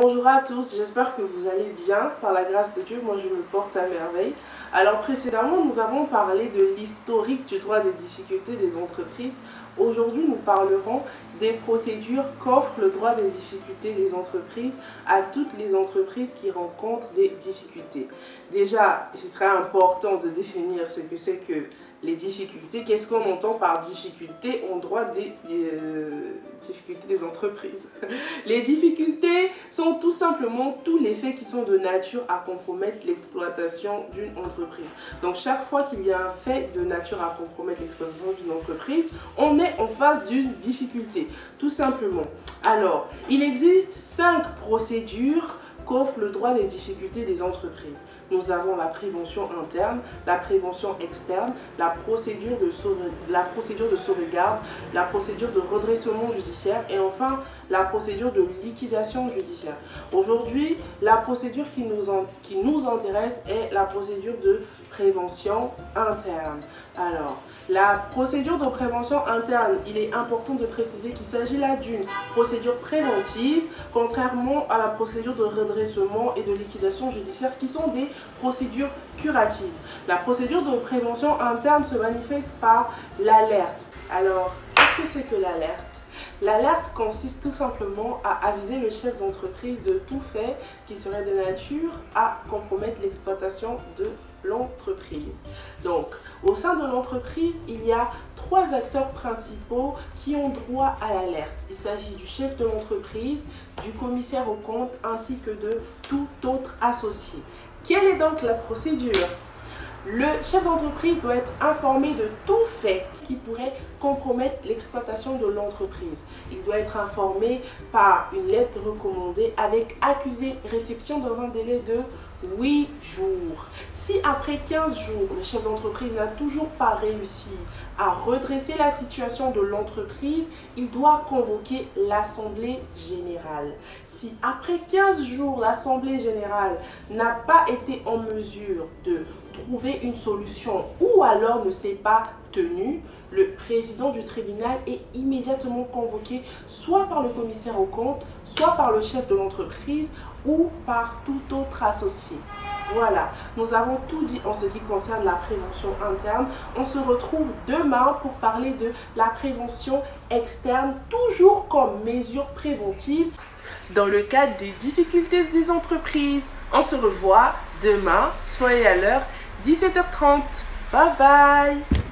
Bonjour à tous, j'espère que vous allez bien. Par la grâce de Dieu, moi je me porte à merveille. Alors précédemment, nous avons parlé de l'historique du droit des difficultés des entreprises. Aujourd'hui, nous parlerons des procédures qu'offre le droit des difficultés des entreprises à toutes les entreprises qui rencontrent des difficultés. Déjà, ce serait important de définir ce que c'est que les difficultés. Qu'est-ce qu'on entend par difficulté en droit des difficultés des entreprises? Les difficultés sont tout simplement tous les faits qui sont de nature à compromettre l'exploitation d'une entreprise. Donc chaque fois qu'il y a un fait de nature à compromettre l'exploitation d'une entreprise, on est en face d'une difficulté, tout simplement. Alors, il existe 5 procédures qu'offre le droit des difficultés des entreprises. Nous avons la prévention interne, la prévention externe, la procédure de sauvegarde, la procédure de redressement judiciaire et enfin la procédure de liquidation judiciaire. Aujourd'hui, la procédure qui nous intéresse est la procédure de prévention interne. Alors, la procédure de prévention interne, il est important de préciser qu'il s'agit là d'une procédure préventive, contrairement à la procédure de redressement et de liquidation judiciaire qui sont des procédures curatives. La procédure de prévention interne se manifeste par l'alerte. Alors, qu'est-ce que c'est que l'alerte? L'alerte consiste tout simplement à aviser le chef d'entreprise de tout fait qui serait de nature à compromettre l'exploitation de l'entreprise. Donc, au sein de l'entreprise, il y a 3 acteurs principaux qui ont droit à l'alerte. Il s'agit du chef de l'entreprise, du commissaire aux comptes ainsi que de tout autre associé. Quelle est donc la procédure? Le chef d'entreprise doit être informé de tout fait qui pourrait compromettre l'exploitation de l'entreprise. Il doit être informé par une lettre recommandée avec accusé réception dans un délai de 8 jours. Si après 15 jours, le chef d'entreprise n'a toujours pas réussi à redresser la situation de l'entreprise, il doit convoquer l'Assemblée générale. Si après 15 jours, l'Assemblée générale n'a pas été en mesure de trouver une solution ou alors ne s'est pas tenu, le président du tribunal est immédiatement convoqué soit par le commissaire aux comptes, soit par le chef de l'entreprise ou par tout autre associé. Voilà, nous avons tout dit en ce qui concerne la prévention interne. On se retrouve demain pour parler de la prévention externe, toujours comme mesure préventive dans le cadre des difficultés des entreprises. On se revoit demain, soyez à l'heure, 17h30. Bye bye!